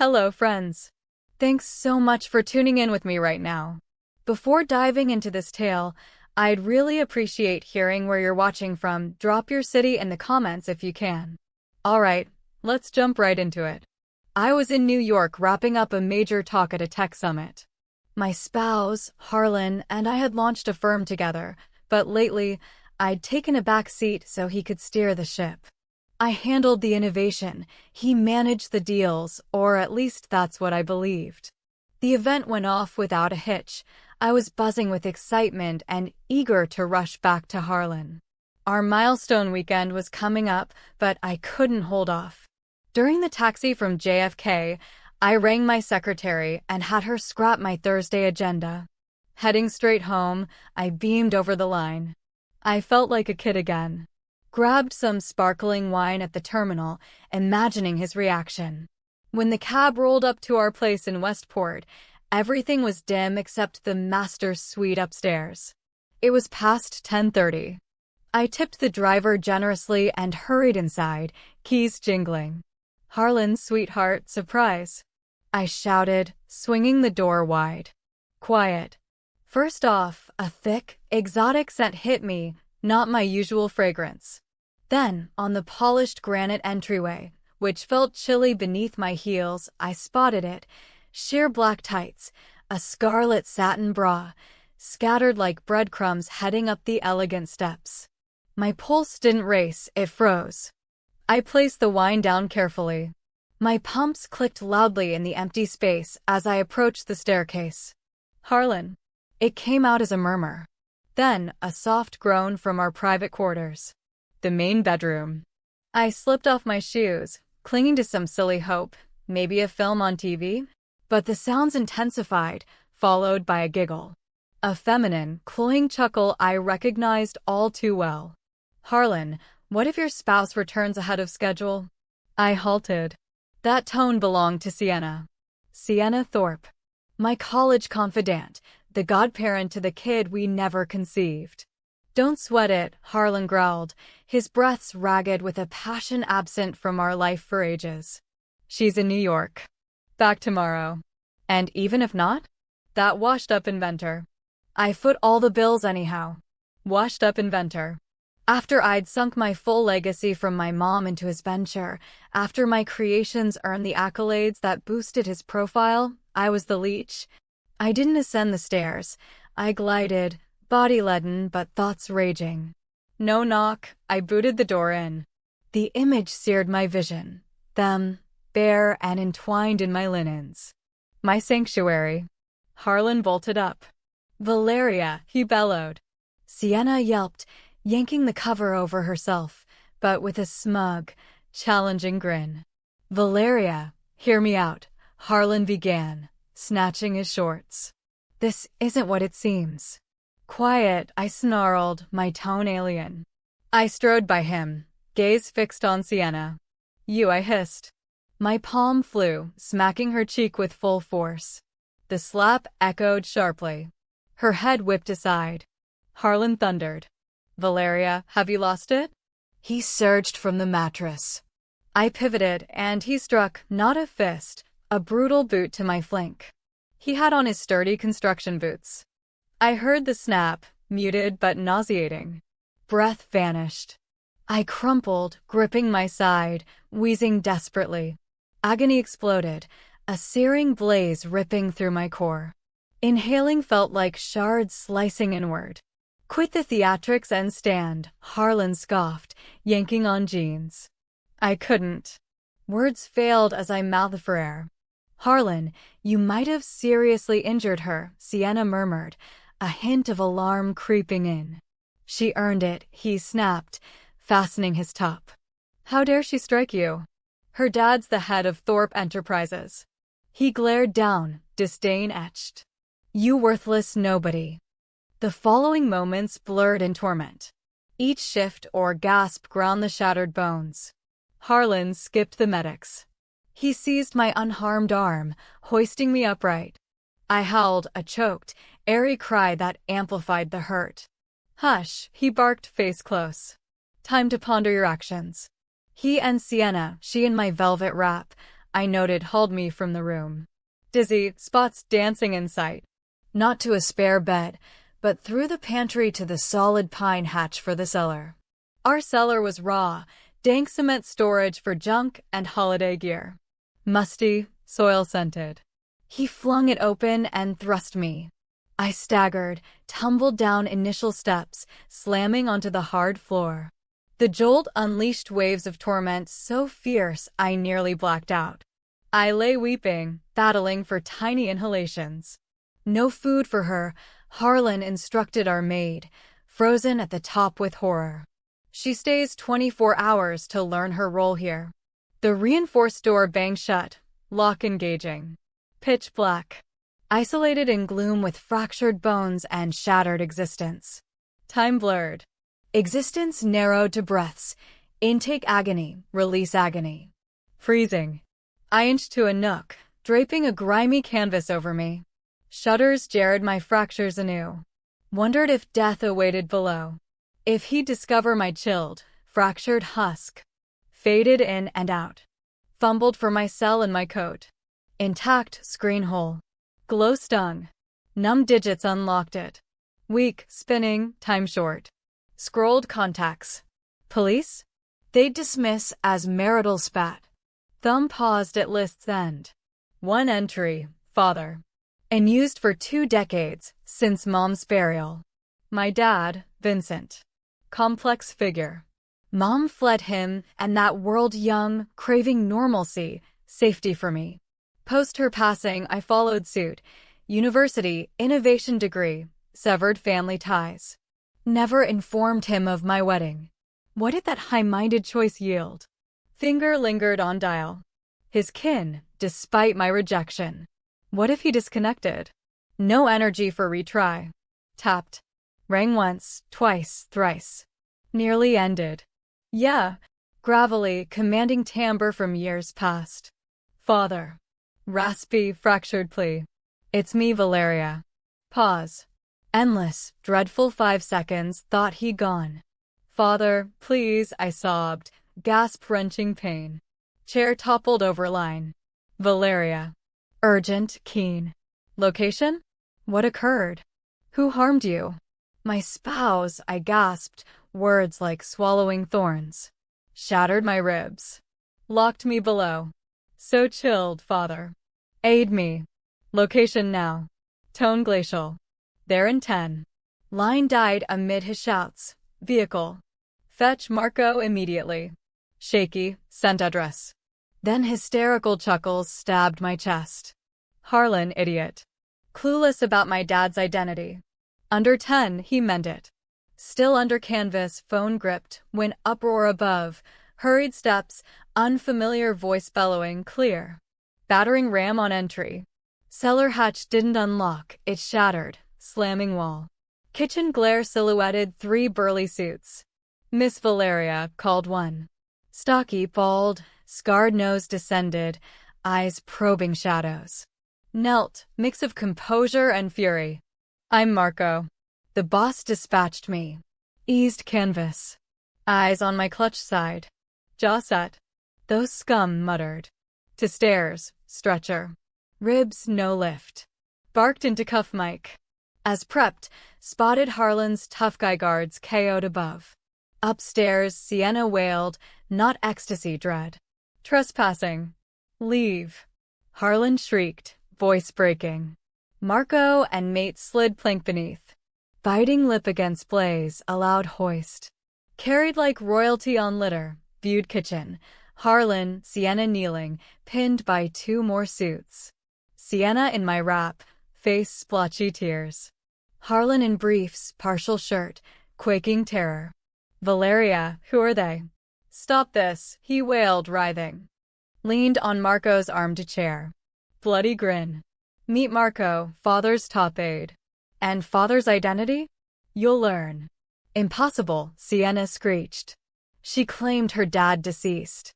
Hello, friends. Thanks so much for tuning in with me right now. Before diving into this tale, I'd really appreciate hearing where you're watching from. Drop your city in the comments if you can. Alright, let's jump right into it. I was in New York wrapping up a major talk at a tech summit. My spouse, Harlan, and I had launched a firm together, but lately, I'd taken a back seat so he could steer the ship. I handled the innovation, he managed the deals, or at least that's what I believed. The event went off without a hitch. I was buzzing with excitement and eager to rush back to Harlan. Our milestone weekend was coming up, but I couldn't hold off. During the taxi from JFK, I rang my secretary and had her scrap my Thursday agenda. Heading straight home, I beamed over the line. I felt like a kid again. Grabbed some sparkling wine at the terminal, imagining his reaction. When the cab rolled up to our place in Westport, everything was dim except the master's suite upstairs. It was past 10:30. I tipped the driver generously and hurried inside, keys jingling. "Harlan, sweetheart, surprise," I shouted, swinging the door wide. Quiet. First off, a thick, exotic scent hit me, not my usual fragrance. Then, on the polished granite entryway, which felt chilly beneath my heels, I spotted it. Sheer black tights, a scarlet satin bra, scattered like breadcrumbs heading up the elegant steps. My pulse didn't race, it froze. I placed the wine down carefully. My pumps clicked loudly in the empty space as I approached the staircase. "Harlan." It came out as a murmur. Then, a soft groan from our private quarters. The main bedroom. I slipped off my shoes, clinging to some silly hope, maybe a film on TV? But the sounds intensified, followed by a giggle. A feminine, cloying chuckle I recognized all too well. "Harlan, what if your spouse returns ahead of schedule?" I halted. That tone belonged to Sienna. Sienna Thorpe. My college confidant, the godparent to the kid we never conceived. "Don't sweat it," Harlan growled, his breaths ragged with a passion absent from our life for ages. "She's in New York. Back tomorrow. And even if not? That washed-up inventor. I foot all the bills anyhow. Washed-up inventor." After I'd sunk my full legacy from my mom into his venture, after my creations earned the accolades that boosted his profile, I was the leech. I didn't ascend the stairs. I glided, body leaden but thoughts raging. No knock, I booted the door in. The image seared my vision. Them, bare and entwined in my linens. My sanctuary. Harlan bolted up. "Valeria," he bellowed. Sienna yelped, yanking the cover over herself, but with a smug, challenging grin. "Valeria, hear me out," Harlan began, snatching his shorts. "This isn't what it seems." "Quiet," I snarled, my tone alien. I strode by him, gaze fixed on Sienna. "You," I hissed. My palm flew, smacking her cheek with full force. The slap echoed sharply. Her head whipped aside. Harlan thundered. "Valeria, have you lost it?" He surged from the mattress. I pivoted, and he struck, not a fist, a brutal boot to my flank. He had on his sturdy construction boots. I heard the snap, muted but nauseating. Breath vanished. I crumpled, gripping my side, wheezing desperately. Agony exploded, a searing blaze ripping through my core. Inhaling felt like shards slicing inward. "Quit the theatrics and stand," Harlan scoffed, yanking on jeans. I couldn't. Words failed as I mouthed for air. "Harlan, you might have seriously injured her," Sienna murmured, a hint of alarm creeping in. "She earned it," he snapped, fastening his top. "How dare she strike you? Her dad's the head of Thorpe Enterprises." He glared down, disdain etched. "You worthless nobody." The following moments blurred in torment. Each shift or gasp ground the shattered bones. Harlan skipped the medics. He seized my unharmed arm, hoisting me upright. I howled a choked, airy cry that amplified the hurt. "Hush," he barked face close. "Time to ponder your actions." He and Sienna, she in my velvet wrap, I noted hauled me from the room. Dizzy, spots dancing in sight. Not to a spare bed, but through the pantry to the solid pine hatch for the cellar. Our cellar was raw, dank cement storage for junk and holiday gear. Musty, soil-scented. He flung it open and thrust me. I staggered, tumbled down initial steps, slamming onto the hard floor. The jolt unleashed waves of torment so fierce I nearly blacked out. I lay weeping, battling for tiny inhalations. No food for her, Harlan instructed our maid, frozen at the top with horror. She stays 24 hours to learn her role here. The reinforced door banged shut, lock engaging. Pitch black. Isolated in gloom with fractured bones and shattered existence. Time blurred. Existence narrowed to breaths. Intake agony, release agony. Freezing. I inched to a nook, draping a grimy canvas over me. Shudders jarred my fractures anew. Wondered if death awaited below. If he'd discover my chilled, fractured husk. Faded in and out. Fumbled for my cell and my coat. Intact screen hole. Glow stung. Numb digits unlocked it. Weak, spinning, time short. Scrolled contacts. Police? They'd dismiss as marital spat. Thumb paused at list's end. One entry, father. And used for 2 decades, since mom's burial. My dad, Vincent. Complex figure. Mom fled him and that world young, craving normalcy, safety for me. Post her passing, I followed suit. University, innovation degree, severed family ties. Never informed him of my wedding. What did that high-minded choice yield? Finger lingered on dial. His kin, despite my rejection. What if he disconnected? No energy for retry. Tapped. Rang once, twice, thrice. Nearly ended. Yeah. Gravelly, commanding timbre from years past. Father. Raspy, fractured plea. It's me, Valeria. Pause. Endless, dreadful 5 seconds, thought he gone. Father, please, I sobbed, gasp-wrenching pain. Chair toppled over line. Valeria. Urgent, keen. Location? What occurred? Who harmed you? My spouse, I gasped, words like swallowing thorns. Shattered my ribs. Locked me below. So chilled, father. Aid me. Location now. Tone glacial. There in 10. Line died amid his shouts. Vehicle. Fetch Marco immediately. Shaky, sent address. Then hysterical chuckles stabbed my chest. Harlan, idiot. Clueless about my dad's identity. Under 10, he meant it. Still under canvas, phone gripped, when uproar above. Hurried steps, unfamiliar voice bellowing, clear. Battering ram on entry. Cellar hatch didn't unlock, it shattered, slamming wall. Kitchen glare silhouetted 3 burly suits. Miss Valeria, called one. Stocky, bald, scarred nose descended, eyes probing shadows. Knelt, mix of composure and fury. I'm Marco. The boss dispatched me. Eased canvas. Eyes on my clutch side. Jaw set. Those scum muttered. To stairs, stretcher. Ribs no lift. Barked into cuff mic. As prepped, spotted Harlan's tough guy guards KO'd above. Upstairs, Sienna wailed, not ecstasy dread. Trespassing. Leave. Harlan shrieked, voice breaking. Marco and mate slid plank beneath. Biting lip against blaze, allowed hoist. Carried like royalty on litter, viewed kitchen. Harlan, Sienna kneeling, pinned by 2 more suits. Sienna in my wrap, face splotchy tears. Harlan in briefs, partial shirt, quaking terror. Valeria, who are they? Stop this, he wailed, writhing. Leaned on Marco's armed chair. Bloody grin. Meet Marco, father's top aide. And father's identity? You'll learn. Impossible, Sienna screeched. She claimed her dad deceased.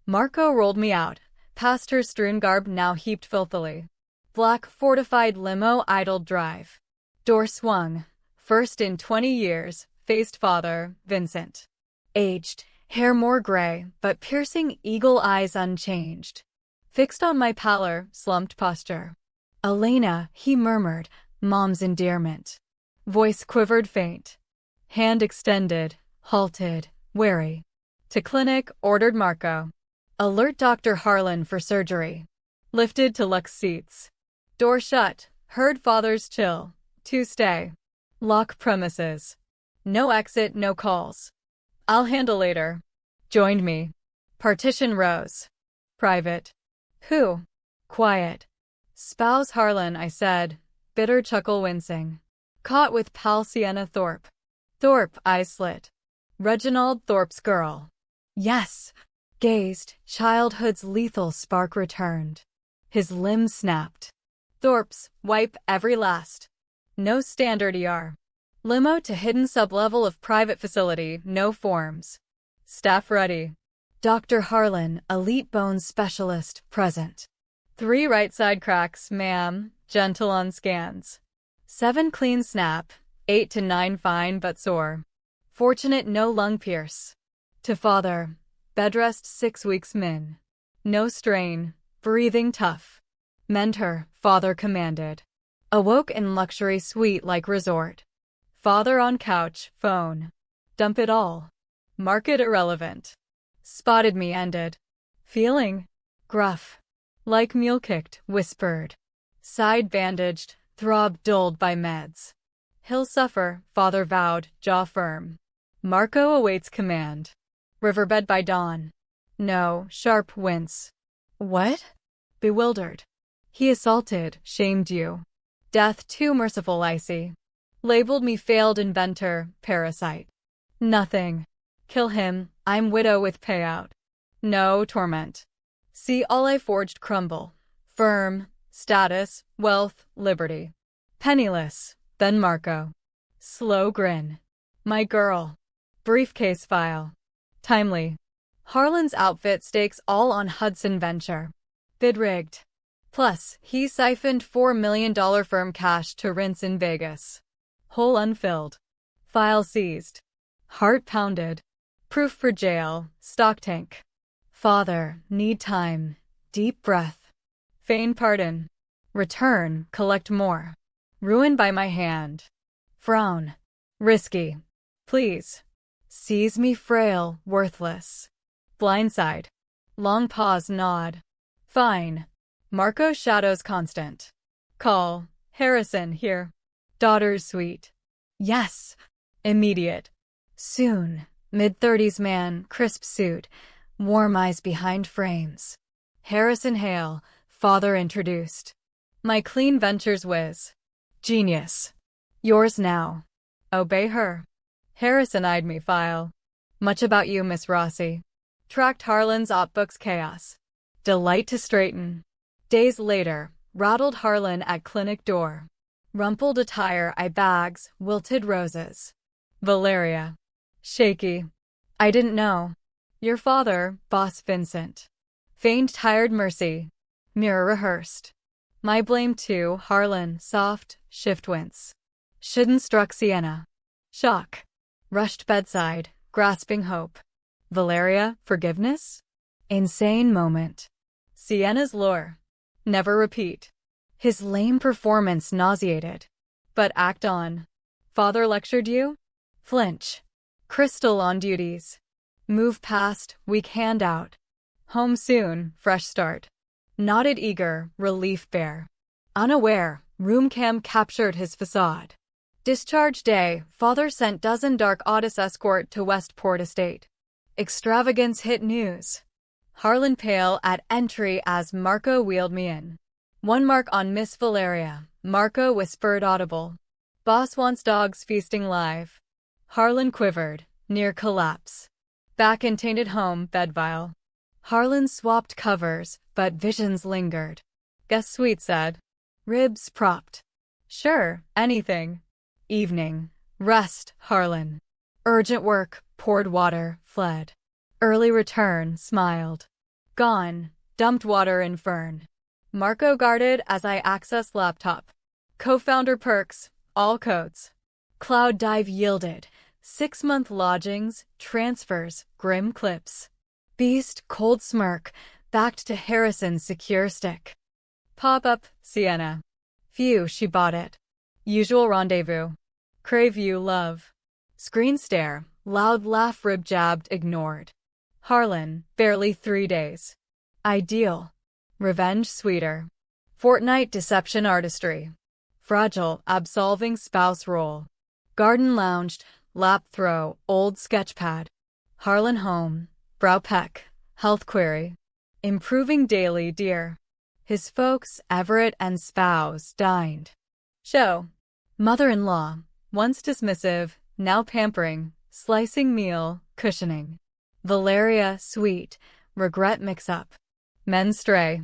Marco rolled me out, past her strewn garb now heaped filthily. Black fortified limo idled drive. Door swung. First in 20 years, faced father, Vincent. Aged, hair more gray, but piercing eagle eyes unchanged. fixed on my pallor, slumped posture. Elena, he murmured, Mom's endearment. Voice quivered faint. Hand extended, halted, wary. To clinic, ordered Marco. Alert Dr. Harlan for surgery. Lifted to Lux seats. Door shut, heard father's chill. To stay. Lock premises. No exit, no calls. I'll handle later. Joined me. Partition rose. Private. Who? Quiet. Spouse Harlan, I said, bitter chuckle wincing. Caught with pal Sienna Thorpe. Thorpe, eyes slit. Reginald Thorpe's girl. Yes. Gazed, childhood's lethal spark returned. His limbs snapped. Thorpe's, wipe every last. No standard ER. Limo to hidden sublevel of private facility, no forms. Staff ready. Dr. Harlan, elite bones specialist, present. 3 right side cracks, ma'am, gentle on scans. 7 clean snap, 8 to 9 fine but sore. Fortunate no lung pierce. To father, bedrest 6 weeks min. No strain, breathing tough. Mend her, father commanded. Awoke in luxury suite like resort. Father on couch, phone. Dump it all. Market irrelevant. Spotted me ended. Feeling? Gruff. Like mule kicked, whispered. Side bandaged, throb dulled by meds. He'll suffer, father vowed, jaw firm. Marco awaits command. Riverbed by dawn. No, sharp wince. What? Bewildered. He assaulted, shamed you. Death too merciful, I see. Labeled me failed inventor, parasite. Nothing. Kill him, I'm widow with payout. No torment. See all I forged crumble. Firm, status, wealth, liberty. Penniless, then Marco. Slow grin. My girl. Briefcase file. Timely. Harlan's outfit stakes all on Hudson venture. Bid rigged. Plus, he siphoned $4 million firm cash to rinse in Vegas. Hole unfilled. File seized. Heart pounded. Proof for jail, stock tank. Father, need time. Deep breath. Feign pardon. Return, collect more. Ruin by my hand. Frown. Risky. Please. Sees me frail, worthless. Blindside. Long pause, nod. Fine. Marco shadows constant. Call. Harrison here. Daughter's suite. Yes. Immediate. Soon. Mid-30s man, crisp suit. Warm eyes behind frames. Harrison Hale, father introduced. My clean ventures whiz. Genius. Yours now. Obey her. Harrison eyed me file. Much about you, Miss Rossi. Tracked Harlan's opbooks chaos. Delight to straighten. Days later, rattled Harlan at clinic door. Rumpled attire, eye bags, wilted roses. Valeria. Shaky. I didn't know. Your father, Boss Vincent. Feigned tired mercy. Mirror rehearsed. My blame too, Harlan, soft, shift wince. Shouldn't struck Sienna. Shock. Rushed bedside, grasping hope. Valeria, forgiveness? Insane moment. Sienna's lure. Never repeat. His lame performance nauseated. But act on. Father lectured you? Flinch. Crystal on duties. Move past, weak hand out. Home soon, fresh start. Nodded eager, relief bare. Unaware, room cam captured his facade. Discharge day, father sent dozen dark Otis escort to Westport Estate. Extravagance hit news. Harlan pale at entry as Marco wheeled me in. 1 mark on Miss Valeria, Marco whispered audible. Boss wants dogs feasting live. Harlan quivered, near collapse. Back in tainted home, bedvile. Harlan swapped covers, but visions lingered. Guest suite said. Ribs propped. Sure, anything. Evening. Rest, Harlan. Urgent work, poured water, fled. Early return, smiled. Gone, dumped water in fern. Marco guarded as I accessed laptop. Co-founder perks, all codes. Cloud dive yielded. 6-month lodgings, transfers, grim clips. Beast, cold smirk, Backed to Harrison's secure stick. Pop-up, Sienna. Phew, she bought it. Usual rendezvous. Crave you, love. Screen stare, loud laugh, rib jabbed, ignored. Harlan, barely 3 days. Ideal. Revenge sweeter. Fortnite deception artistry. Fragile, absolving spouse role. Garden lounged, lap throw, old sketchpad. Harlan home, brow peck, health query. Improving daily, dear. His folks, Everett and spouse, dined. Show. Mother-in-law, once dismissive, now pampering, slicing meal, cushioning. Valeria, sweet, regret mix-up. Men stray.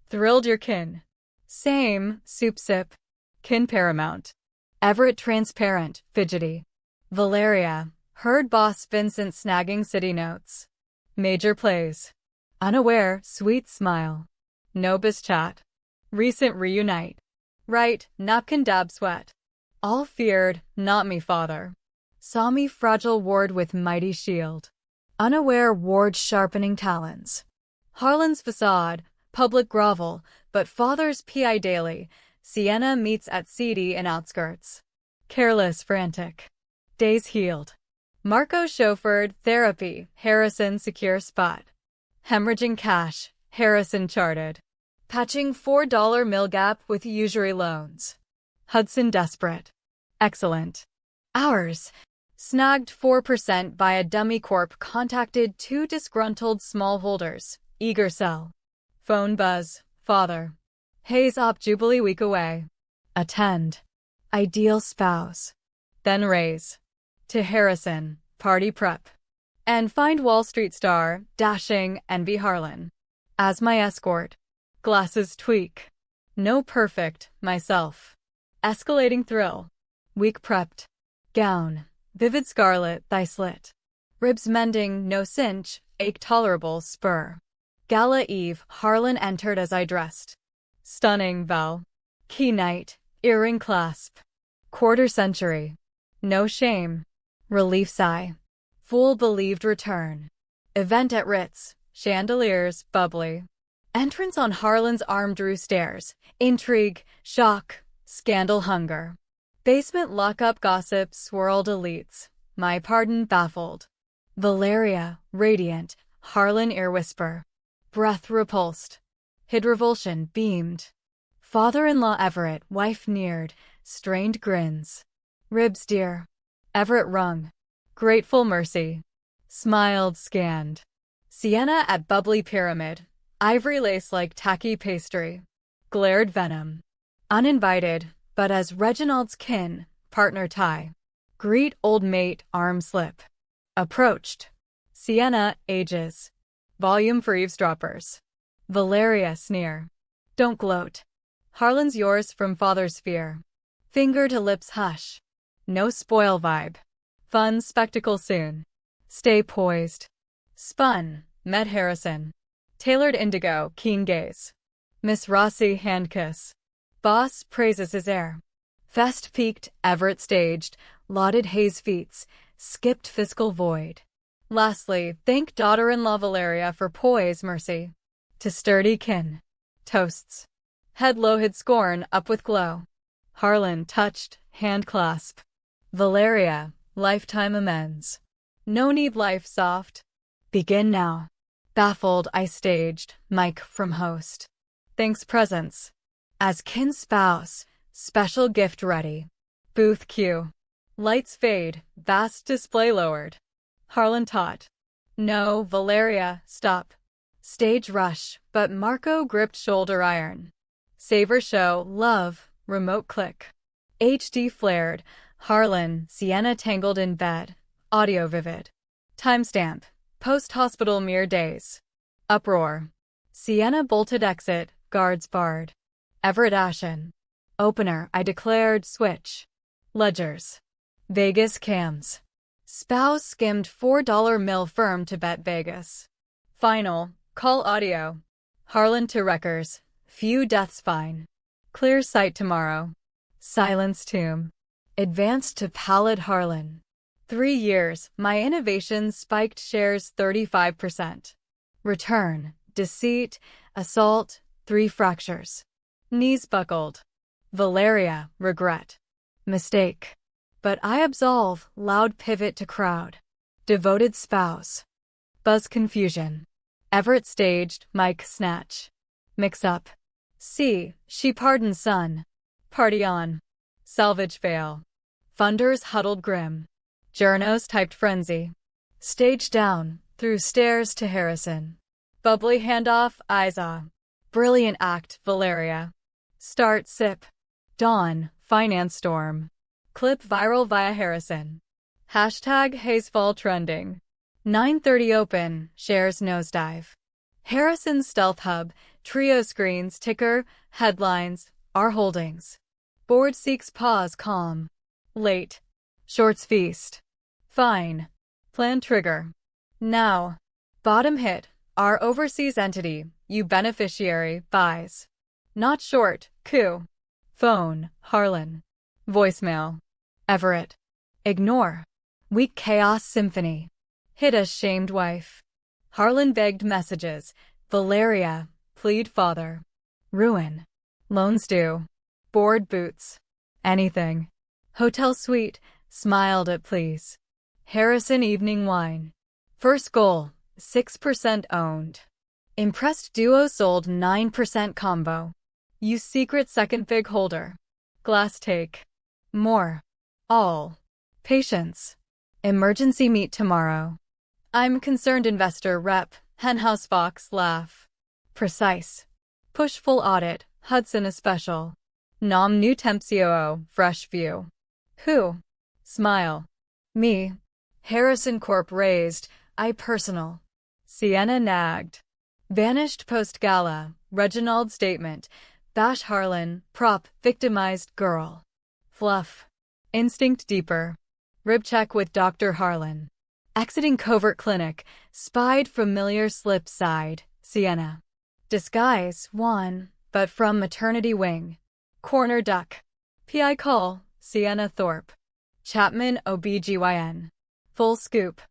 Thrilled your kin. Same, soup sip. Kin paramount. Everett transparent, fidgety. Valeria, heard boss Vincent snagging city notes. Major plays. Unaware, sweet smile. Nobis chat. Recent reunite. Right, napkin dab sweat. All feared, not me father. Saw me fragile ward with mighty shield. Unaware ward sharpening talons. Harlan's facade, public grovel, but father's PI daily. Sienna meets at seedy in outskirts. Careless, frantic. Days healed. Marco chauffeured, therapy, Harrison secure spot. Hemorrhaging cash, Harrison charted. Patching $4 mil gap with usury loans. Hudson desperate. Excellent. Hours. Snagged 4% by a dummy corp, contacted 2 disgruntled smallholders. Eager sell. Phone buzz. Father. Hayes op Jubilee week away. Attend. Ideal spouse. Then raise. To Harrison. Party prep. And find Wall Street star, dashing, envy Harlan. As my escort. Glasses tweak. No perfect, myself. Escalating thrill. Week prepped. Gown. Vivid scarlet, thigh slit. Ribs mending, no cinch, ache tolerable, spur. Gala eve, Harlan entered as I dressed. Stunning, Val. Key night, earring clasp. Quarter century. No shame. Relief sigh. Fool believed return. Event at Ritz. Chandeliers, bubbly. Entrance on Harlan's arm drew stares. Intrigue, shock, scandal hunger. Basement lockup gossip swirled elites. My pardon baffled. Valeria, radiant. Harlan ear whisper. Breath repulsed. Hid revulsion, beamed. Father-in-law Everett, wife neared. Strained grins. Ribs dear. Everett wrung. Grateful mercy. Smiled, scanned. Sienna at bubbly pyramid. Ivory lace like tacky pastry. Glared venom. Uninvited, but as Reginald's kin, partner tie. Greet old mate, arm slip. Approached. Sienna, ages. Volume for eavesdroppers. Valeria, sneer. Don't gloat. Harlan's yours from father's fear. Finger to lips hush. No spoil vibe. Fun spectacle soon. Stay poised. Spun, met Harrison. Tailored indigo, keen gaze. Miss Rossi, hand kiss. Boss praises his air. Fest peaked, Everett staged, lauded Hayes feats, skipped fiscal void. Lastly, thank daughter-in-law Valeria for poise, mercy. To sturdy kin. Toasts. Head low hid scorn, up with glow. Harlan touched, hand clasp. Valeria, lifetime amends. No need life soft. Begin now. Baffled, I staged, mic from host. Thanks presents. As kin spouse, special gift ready. Booth cue. Lights fade, vast display lowered. Harlan taught. No, Valeria, stop. Stage rush, but Marco gripped shoulder iron. Savor show, love, remote click. HD flared. Harlan, Sienna tangled in bed. Audio vivid. Timestamp. Post-hospital mere days. Uproar. Sienna bolted exit, guards barred. Everett ashen. Opener, I declared, switch. Ledgers. Vegas cams. Spouse skimmed $4 mil firm to bet Vegas. Final, call audio. Harlan to wreckers. Few deaths fine. Clear sight tomorrow. Silence tomb. Advanced to pallid Harlan. 3 years, my innovations spiked shares 35%. Return, deceit, assault, 3 fractures. Knees buckled. Valeria, regret. Mistake. But I absolve, loud pivot to crowd. Devoted spouse. Buzz confusion. Everett staged, Mike snatch. Mix up. C. She pardons son. Party on. Salvage fail. Funders huddled grim. Journos typed frenzy. Stage down, through stairs to Harrison. Bubbly handoff, Isa. Brilliant act, Valeria. Start sip. Dawn, finance storm. Clip viral via Harrison. Hashtag Hazefall trending. 9:30 open, shares nosedive. Harrison's Stealth Hub, trio screens, ticker, headlines, our holdings. Board seeks pause calm. Late. Shorts feast. Fine. Plan trigger. Now. Bottom hit, our overseas entity, you beneficiary, buys. Not short, coup. Phone, Harlan. Voicemail. Everett. Ignore. Weak chaos symphony. Hit a shamed wife. Harlan begged messages. Valeria, plead father. Ruin. Loans due. Board boots. Anything. Hotel suite, smiled at please. Harrison evening wine. First goal, 6% owned. Impressed duo sold 9% combo. You secret second big holder. Glass take. More. All. Patience. Emergency meet tomorrow. I'm concerned investor rep, Henhouse Fox laugh. Precise. Push full audit, Hudson a special. Nom new temp COO, fresh view. Who? Smile. Me. Harrison Corp raised, I personal. Sienna nagged. Vanished post Gala, Reginald statement. Bash Harlan, prop, victimized girl. Fluff. Instinct deeper. Rib check with Dr. Harlan. Exiting covert clinic, spied familiar slip side, Sienna. Disguise, won, but from maternity wing. Corner duck. PI call, Sienna Thorpe. Chapman OBGYN. Full scoop.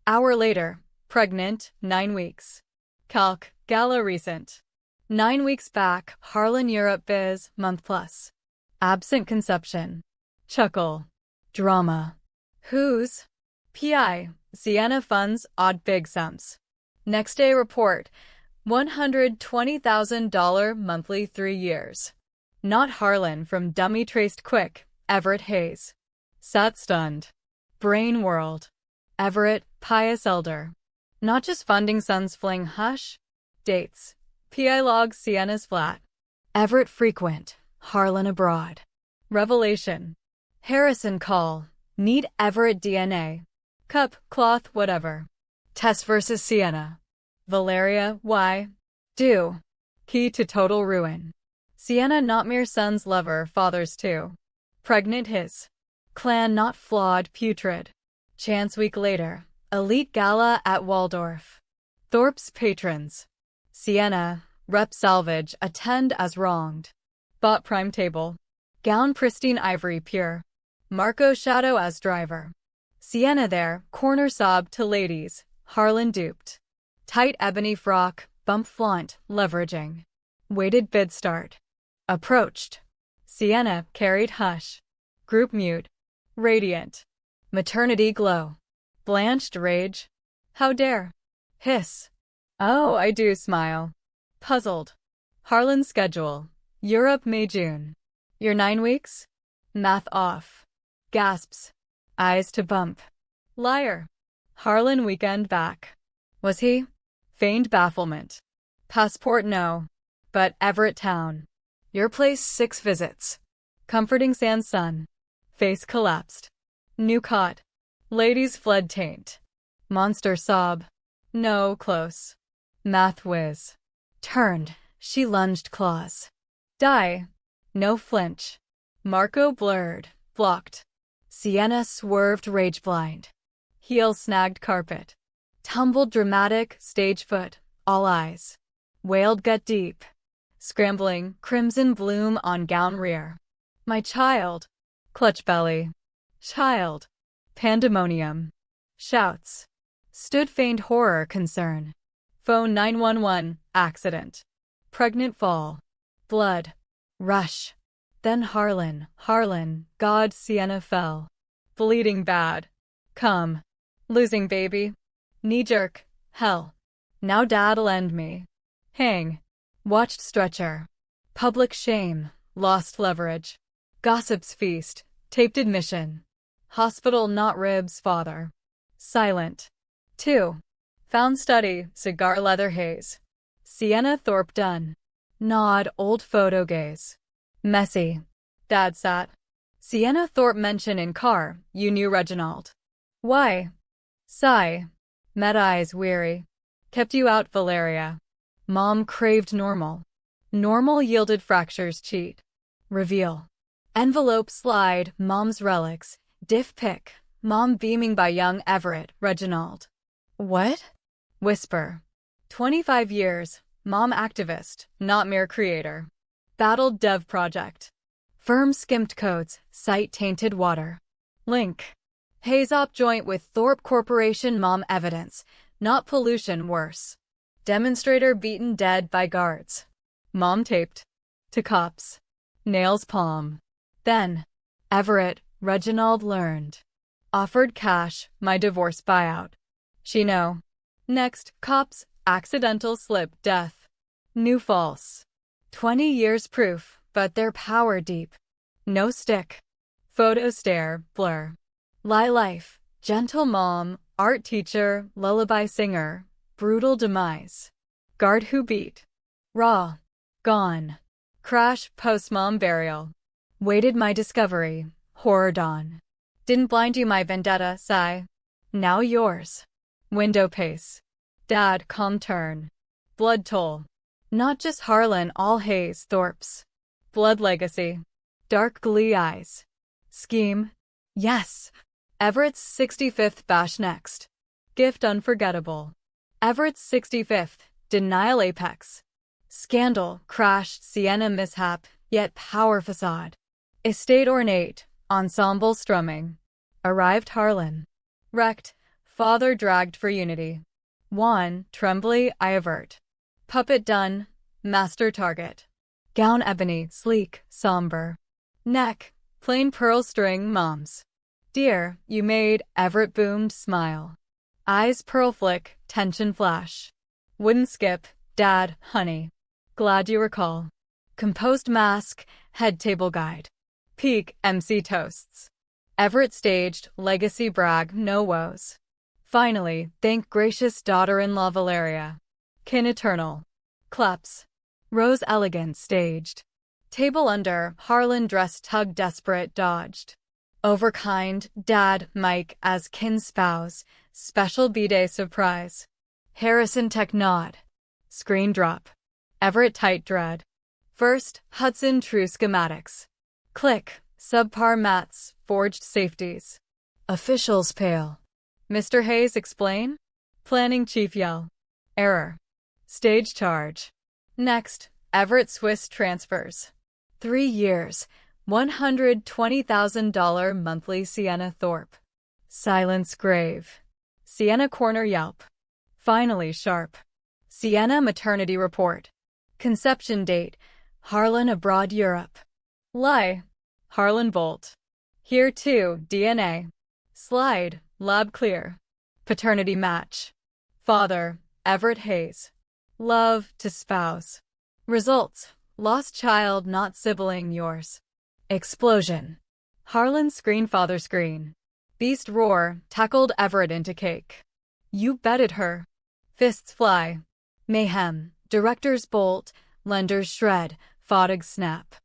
Hour later, pregnant, 9 weeks. Calc, Gala recent. 9 weeks back, Harlan Europe biz, month plus. Absent conception. Chuckle. Drama. Whose? PI, Sienna funds, odd big sums. Next day report, $120,000 monthly 3 years. Not Harlan from dummy traced quick, Everett Hayes. Sat stunned. Brain world. Everett, pious elder. Not just funding sons fling hush. Dates. PI logs Sienna's flat. Everett frequent, Harlan abroad. Revelation. Harrison call, need Everett DNA. Cup, cloth, whatever. Tess versus Sienna. Valeria, why? Do. Key to total ruin. Sienna not mere son's lover, father's too. Pregnant his. Clan not flawed, putrid. Chance week later. Elite gala at Waldorf. Thorpe's patrons. Sienna, rep salvage, attend as wronged. Bought prime table. Gown pristine ivory pure. Marco shadow as driver. Sienna there, corner sob to ladies, Harlan duped. Tight ebony frock, bump flaunt, leveraging. Waited bid start. Approached. Sienna carried hush. Group mute. Radiant. Maternity glow. Blanched rage. How dare. Hiss. Oh, I do smile. Puzzled. Harlan schedule. Europe May-June. Your 9 weeks? Math off. Gasps. Eyes to bump. Liar. Harlan weekend back. Was he? Feigned bafflement. Passport no. But Everett town. Your place 6 visits. Comforting Sans son. Face collapsed. New caught. Ladies fled taint. Monster sob. No close. Math whiz. Turned. She lunged claws. Die. No flinch. Marco blurred. Blocked. Sienna swerved rage blind. Heel snagged carpet. Tumbled dramatic, stage foot, all eyes. Wailed gut deep. Scrambling, crimson bloom on gown rear. My child. Clutch belly. Child. Pandemonium. Shouts. Stood feigned horror concern. Phone 911, accident. Pregnant fall. Blood. Rush. Then Harlan, God, Sienna fell. Bleeding bad. Come. Losing baby. Knee-jerk. Hell. Now dad'll end me. Hang. Watched stretcher. Public shame. Lost leverage. Gossip's feast. Taped admission. Hospital not ribs father. Silent. 2. Found study, cigar leather haze. Sienna Thorpe done. Nod, old photo gaze. Messy. Dad sat. Sienna Thorpe mention in car, you knew Reginald. Why? Sigh. Met eyes weary. Kept you out, Valeria. Mom craved normal. Normal yielded fractures cheat. Reveal. Envelope slide, mom's relics. Diff pic. Mom beaming by young Everett, Reginald. What? Whisper. 25 years. Mom activist, not mere creator. Battled dev project. Firm skimped codes, site tainted water. Link. Hayes-op joint with Thorpe Corporation mom evidence, not pollution worse. Demonstrator beaten dead by guards. Mom taped. To cops. Nails palm. Then. Everett, Reginald learned. Offered cash, my divorce buyout. She know. Next, cops, accidental slip, death. New false. 20 years proof, but their power deep. No stick. Photo stare, blur. Lie life, gentle mom, art teacher, lullaby singer, brutal demise. Guard who beat. Raw. Gone. Crash, post-mom burial. Waited my discovery, horror dawn. Didn't blind you my vendetta, sigh. Now yours. Window pace. Dad, calm turn. Blood toll. Not just Harlan, all Hayes, Thorpe's. Blood legacy. Dark glee eyes. Scheme. Yes. Everett's 65th bash next. Gift unforgettable. Everett's 65th, denial apex. Scandal, crash, Sienna mishap, yet power facade. Estate ornate, ensemble strumming. Arrived Harlan. Wrecked, father dragged for unity. Juan, trembly, I avert. Puppet done, master target. Gown ebony, sleek, somber. Neck, plain pearl string, moms. Dear, you made, Everett boomed, smile. Eyes pearl flick, tension flash. Wouldn't skip, dad, honey. Glad you recall. Composed mask, head table guide. Peak, MC toasts. Everett staged, legacy brag, no woes. Finally, thank gracious daughter-in-law Valeria. Kin eternal. Claps. Rose elegant staged. Table under, Harlan dressed tug desperate dodged. Overkind, dad, Mike as kin spouse, special B-day surprise. Harrison tech nod. Screen drop. Everett tight dread. First, Hudson true schematics. Click, subpar mats, forged safeties. Officials pale. Mr. Hayes explain? Planning chief yell. Error. Stage charge. Next, Everett Swiss transfers. 3 years, $120,000 monthly Sienna Thorpe. Silence grave. Sienna corner yelp. Finally sharp. Sienna maternity report. Conception date, Harlan abroad Europe. Lie. Harlan bolt. Here too, DNA. Slide, lab clear. Paternity match. Father, Everett Hayes. Love to spouse. Results, lost child not sibling yours. Explosion. Harlan screen father screen. Beast roar, tackled Everett into cake. You betted her. Fists fly. Mayhem, director's bolt, lender's shred, Fotig snap.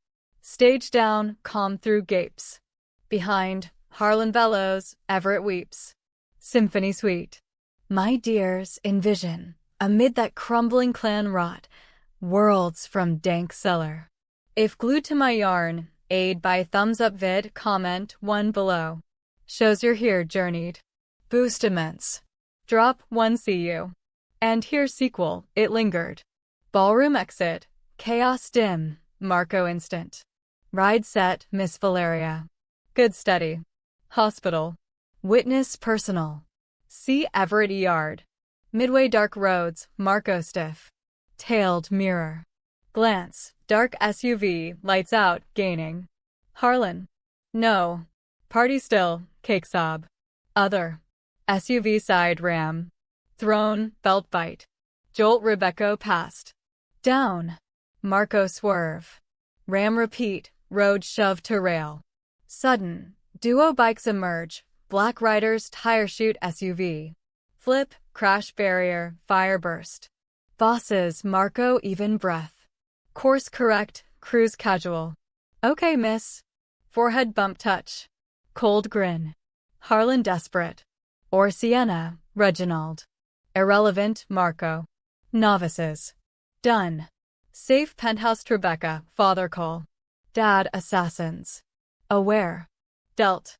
Stage down, calm through gapes. Behind, Harlan bellows, Everett weeps. Symphony suite. My dears, envision, amid that crumbling clan rot, worlds from dank cellar. If glued to my yarn, aid by thumbs up vid, comment, 1 below. Shows you're here journeyed. Boost immense. Drop 1 see you. And here sequel, it lingered. Ballroom exit, chaos dim, Marco instant. Ride set, Miss Valeria. Good study. Hospital. Witness personal. See Everett yard. Midway dark roads, Marco stiff. Tailed mirror. Glance. Dark SUV, lights out, gaining. Harlan. No. Party still, cake sob. Other. SUV side ram. Throne, belt bite. Jolt Rebecca past. Down. Marco swerve. Ram repeat, road shove to rail. Sudden. Duo bikes emerge. Black Riders tire shoot SUV. Flip, crash barrier, fire burst. Bosses, Marco even breath. Course correct, cruise casual. Okay, miss. Forehead bump touch. Cold grin. Harlan desperate. Or Sienna, Reginald. Irrelevant, Marco. Novices. Done. Safe penthouse Tribeca, father call. Dad assassins. Aware. Dealt.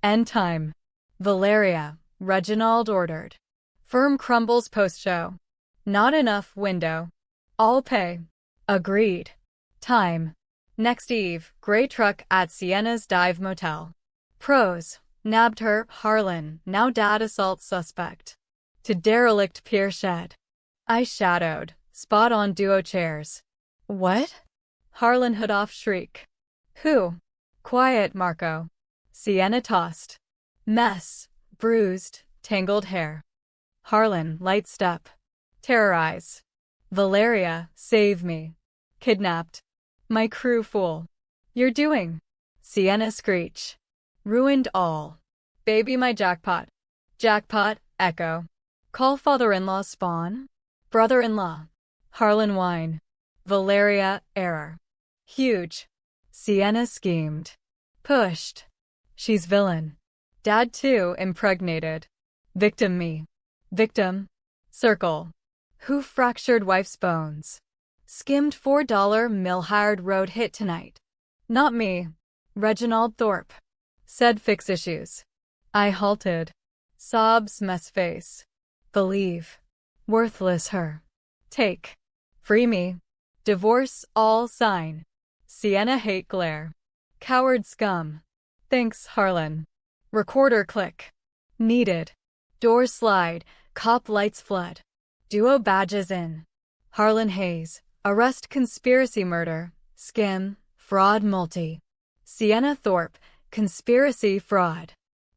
End time. Valeria, Reginald ordered. Firm crumbles post-show. Not enough window. All pay. Agreed. Time. Next eve, gray truck at Sienna's dive motel. Pros. Nabbed her, Harlan, now dad assault suspect. To derelict pier shed. I shadowed. Spot on duo chairs. What? Harlan hood off shriek. Who? Quiet, Marco. Sienna tossed. Mess. Bruised, tangled hair. Harlan, light step. Terrorize. Valeria, save me. Kidnapped. My crew fool. You're doing. Sienna screech. Ruined all. Baby my jackpot. Jackpot, echo. Call father-in-law spawn? Brother-in-law. Harlan whine. Valeria, error. Huge. Sienna schemed. Pushed. She's villain. Dad too, impregnated. Victim me. Victim. Circle. Who fractured wife's bones? Skimmed $4 mill hired road hit tonight. Not me. Reginald Thorpe. Said fix issues. I halted. Sobs mess face. Believe. Worthless her. Take. Free me. Divorce all sign. Sienna hate glare. Coward scum. Thanks, Harlan. Recorder click. Needed. Door slide. Cop lights flood. Duo badges in. Harlan Hayes. Arrest conspiracy murder. Skim. Fraud multi. Sienna Thorpe. Conspiracy fraud.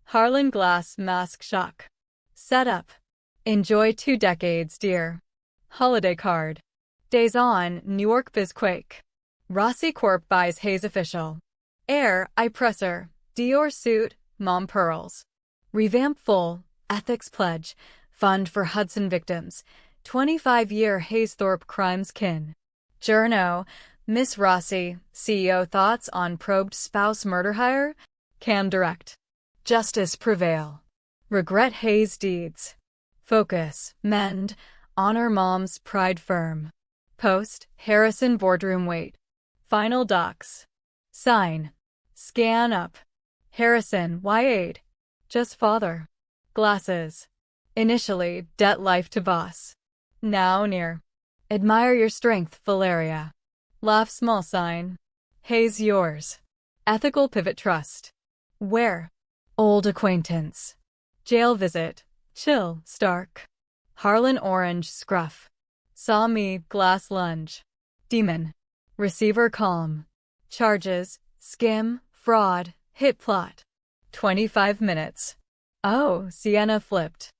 Harlan Glass mask shock. Setup. Enjoy 2 decades, dear. Holiday card. Days on, New York bizquake. Rossi Corp buys Hayes official. Air, eye presser. Dior suit, mom pearls. Revamp full, ethics pledge. Fund for Hudson victims. 25-year Hayes Thorpe crimes kin. Journo, Miss Rossi, CEO thoughts on probed spouse murder hire? Cam direct. Justice prevail. Regret Hayes deeds. Focus, mend, honor mom's pride firm. Post, Harrison boardroom wait. Final docs. Sign. Scan up. Harrison, why aid? Just father. Glasses. Initially, debt life to boss. Now near. Admire your strength, Valeria. Laugh small sign. Hayes yours. Ethical pivot trust. Where? Old acquaintance. Jail visit. Chill, Stark. Harlan orange scruff. Saw me, glass lunge. Demon. Receiver calm. Charges, skim, fraud, hit plot. 25 minutes. Oh, Sienna flipped.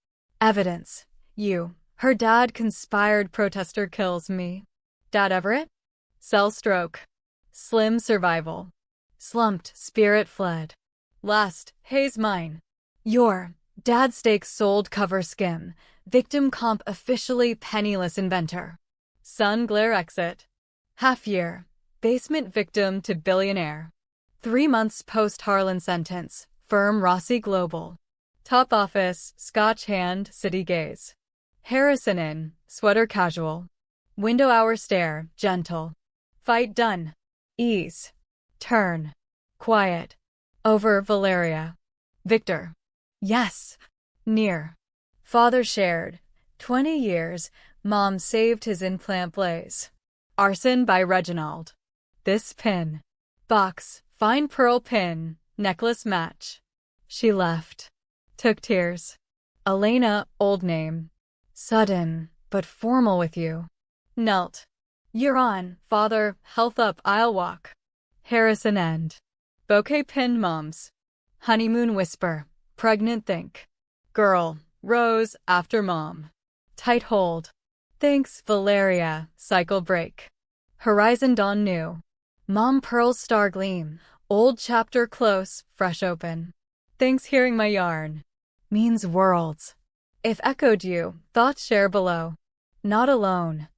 Evidence. You. Her dad conspired protester kills me. Dad Everett? Cell stroke. Slim survival. Slumped, spirit fled. Last, Hayes mine. Your. Dad stakes sold cover skim. Victim comp officially penniless inventor. Sun glare exit. Half year. Basement victim to billionaire. 3 months post Harlan sentence. Firm Rossi Global. Top office, Scotch hand, city gaze. Harrison in, sweater casual. Window hour stare, gentle. Fight done. Ease. Turn. Quiet. Over Valeria. Victor. Yes. Near. Father shared. 20 years, mom saved his implant blaze. Arson by Reginald. This pin. Box, fine pearl pin, necklace match. She left. Took tears. Elena, old name. Sudden, but formal with you. Nelt. You're on. Father, health up, I'll walk. Harrison End. Bouquet pin moms. Honeymoon whisper. Pregnant think. Girl. Rose, after mom. Tight hold. Thanks, Valeria. Cycle break. Horizon dawn new. Mom pearls star gleam. Old chapter close, fresh open. Thanks hearing my yarn. Means worlds. If echoed you, thoughts share below. Not alone.